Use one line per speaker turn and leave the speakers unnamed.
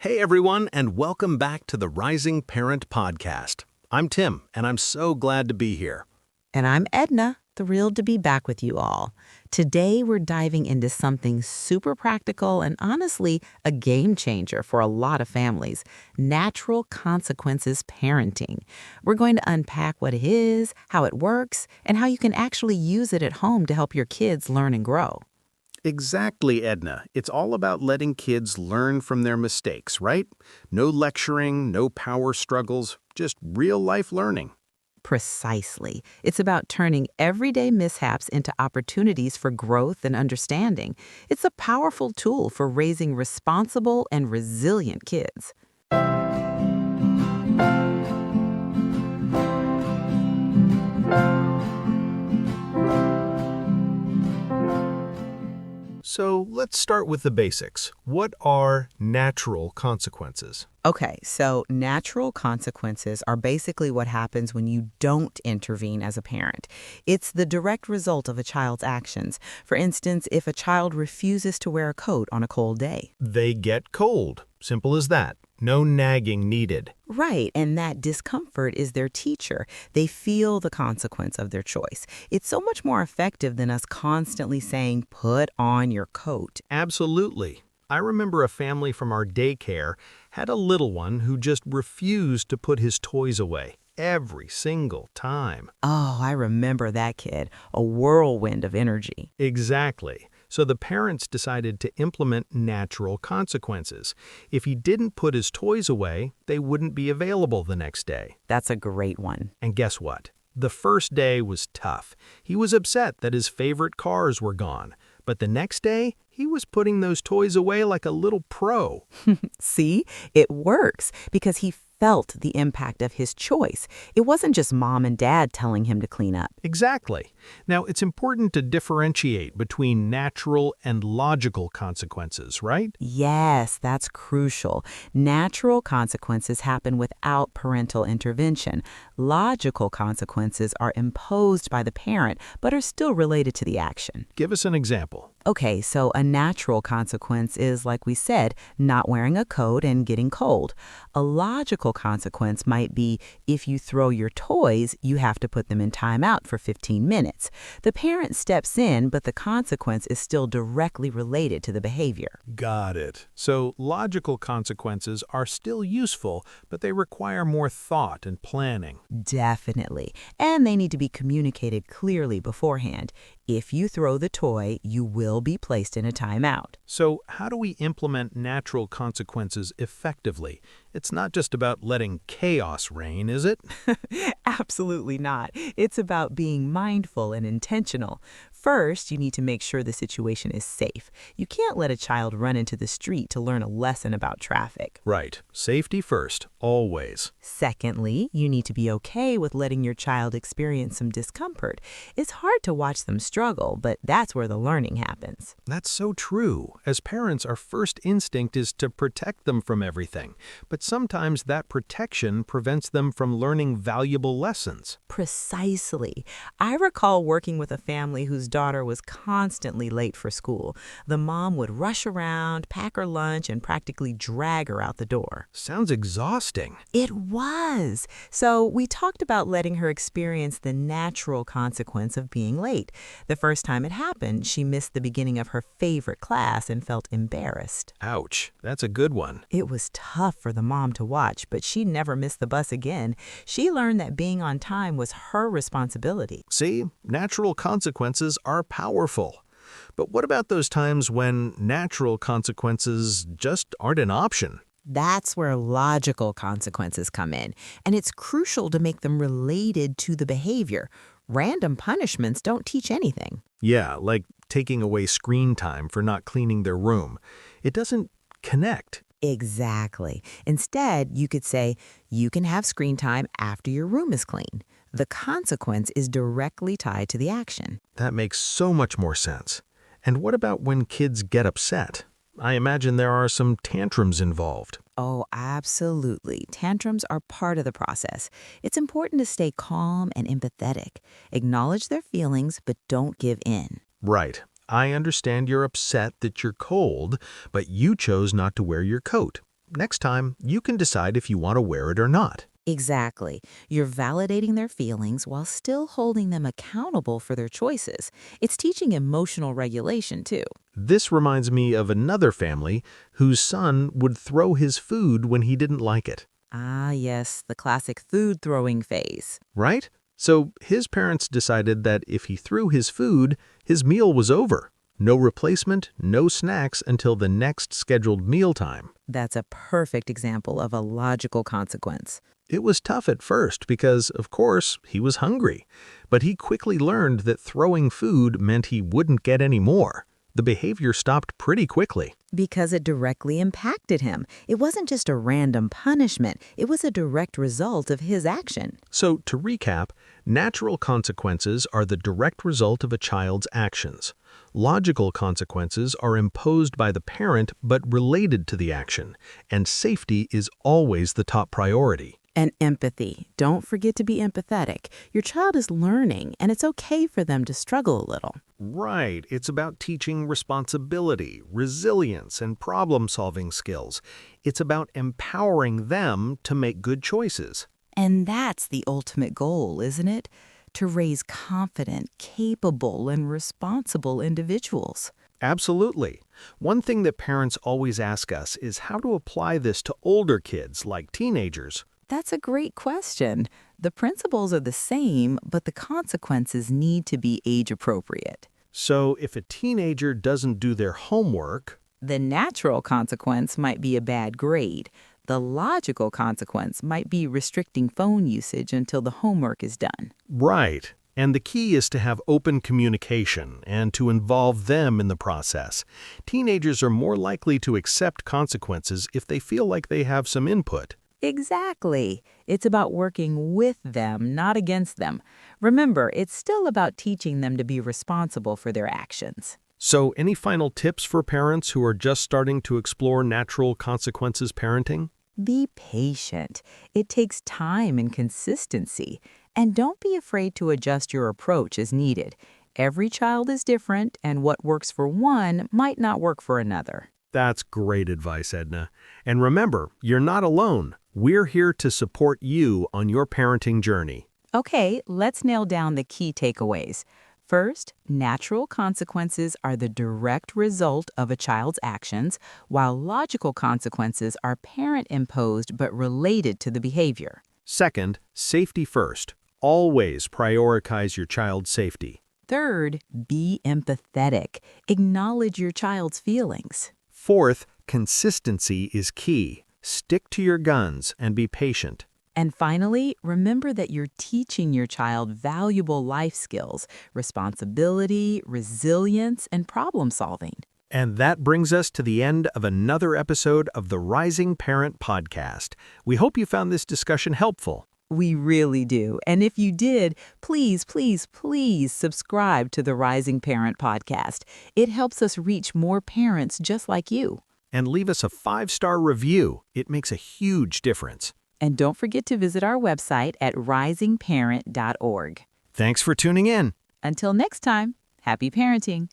Hey everyone, and welcome back to the Rising Parent Podcast. I'm Tim, and I'm so glad to be here.
And I'm Edna, thrilled to be back with you all. Today, we're diving into something super practical and honestly a game changer for a lot of families: natural consequences parenting. We're going to unpack what it is, how it works, and how you can actually use it at home to help your kids learn and grow.
Exactly, Edna. It's all about letting kids learn from their mistakes, right? No lecturing, no power struggles, just real-life learning.
Precisely. It's about turning everyday mishaps into opportunities for growth and understanding. It's a powerful tool for raising responsible and resilient kids.
So let's start with the basics. What are natural consequences?
Okay, so natural consequences are basically what happens when you don't intervene as a parent. It's the direct result of a child's actions. For instance, if a child refuses to wear a coat on a cold day.
They get cold. Simple as that. No nagging needed.
Right, and that discomfort is their teacher. They feel the consequence of their choice. It's so much more effective than us constantly saying, "Put on your coat."
Absolutely. I remember a family from our daycare had a little one who just refused to put his toys away every single time.
Oh, I remember that kid. A whirlwind of energy.
Exactly. So the parents decided to implement natural consequences. If he didn't put his toys away, they wouldn't be available the next day.
That's a great one.
And guess what? The first day was tough. He was upset that his favorite cars were gone. But the next day, he was putting those toys away like a little pro.
See, it works because he felt the impact of his choice. It wasn't just mom and dad telling him to clean up.
Exactly. Now, it's important to differentiate between natural and logical consequences, right?
Yes, that's crucial. Natural consequences happen without parental intervention. Logical consequences are imposed by the parent, but are still related to the action.
Give us an example.
Okay, so a natural consequence is, like we said, not wearing a coat and getting cold. A logical consequence might be if you throw your toys, you have to put them in timeout for 15 minutes. The parent steps in, but the consequence is still directly related to the behavior.
Got it. So logical consequences are still useful, but they require more thought and planning.
Definitely. And they need to be communicated clearly beforehand. If you throw the toy, you will be placed in a timeout.
So how do we implement natural consequences effectively? It's not just about letting chaos reign, is it?
Absolutely not. It's about being mindful and intentional. First, you need to make sure the situation is safe. You can't let a child run into the street to learn a lesson about traffic.
Right. Safety first, always.
Secondly, you need to be okay with letting your child experience some discomfort. It's hard to watch them struggle, but that's where the learning happens.
That's so true. As parents, our first instinct is to protect them from everything. But sometimes that protection prevents them from learning valuable lessons.
Precisely. I recall working with a family whose daughter was constantly late for school. The mom would rush around, pack her lunch, and practically drag her out the door.
Sounds exhausting.
It was. So we talked about letting her experience the natural consequence of being late. The first time it happened, she missed the beginning of her favorite class and felt embarrassed.
Ouch, that's a good one.
It was tough for the mom to watch, but she never missed the bus again. She learned that being on time was her responsibility.
See, natural consequences are powerful. But what about those times when natural consequences just aren't an option?
That's where logical consequences come in, and it's crucial to make them related to the behavior. Random punishments don't teach anything.
Yeah, like taking away screen time for not cleaning their room. It doesn't connect.
Exactly. Instead, you could say, you can have screen time after your room is clean. The consequence is directly tied to the action.
That makes so much more sense. And what about when kids get upset? I imagine there are some tantrums involved.
Oh, absolutely. Tantrums are part of the process. It's important to stay calm and empathetic. Acknowledge their feelings, but don't give in.
Right. I understand you're upset that you're cold, but you chose not to wear your coat. next time, you can decide if you want to wear it or not.
Exactly. You're validating their feelings while still holding them accountable for their choices. It's teaching emotional regulation, too.
This reminds me of another family whose son would throw his food when he didn't like it.
Ah, yes, the classic food throwing phase.
Right? So his parents decided that if he threw his food, his meal was over. No replacement, no snacks until the next scheduled mealtime.
That's a perfect example of a logical consequence.
It was tough at first because, of course, he was hungry. But he quickly learned that throwing food meant he wouldn't get any more. The behavior stopped pretty quickly.
Because it directly impacted him. It wasn't just a random punishment. It was a direct result of his action.
So, to recap, natural consequences are the direct result of a child's actions. Logical consequences are imposed by the parent but related to the action, and safety is always the top priority.
And empathy. Don't forget to be empathetic. Your child is learning, and it's okay for them to struggle a little.
Right. It's about teaching responsibility, resilience, and problem-solving skills. It's about empowering them to make good choices.
And that's the ultimate goal, isn't it? To raise confident, capable, and responsible individuals.
Absolutely. One thing that parents always ask us is how to apply this to older kids, like teenagers.
That's a great question. The principles are the same, but the consequences need to be age-appropriate.
So if a teenager doesn't do their homework,
The natural consequence might be a bad grade. The logical consequence might be restricting phone usage until the homework is done.
right. And the key is to have open communication and to involve them in the process. Teenagers are more likely to accept consequences if they feel like they have some input.
Exactly. It's about working with them, not against them. Remember, it's still about teaching them to be responsible for their actions.
So, any final tips for parents who are just starting to explore natural consequences parenting?
Be patient. It takes time and consistency. And don't be afraid to adjust your approach as needed. Every child is different, and what works for one might not work for another.
That's great advice, Edna. And remember, you're not alone. We're here to support you on your parenting journey.
Okay, let's nail down the key takeaways. First, natural consequences are the direct result of a child's actions, while logical consequences are parent-imposed but related to the behavior.
Second, safety first. Always prioritize your child's safety.
Third, be empathetic. Acknowledge your child's feelings.
Fourth, consistency is key. Stick to your guns and be patient.
And finally, remember that you're teaching your child valuable life skills, responsibility, resilience, and problem solving.
And that brings us to the end of another episode of the Rising Parent Podcast. We hope you found this discussion helpful.
We really do. And if you did, please, please, please subscribe to the Rising Parent Podcast. It helps us reach more parents just like you.
And leave us a 5-star review. It makes a huge difference.
And don't forget to visit our website at risingparent.org.
Thanks for tuning in.
Until next time, happy parenting.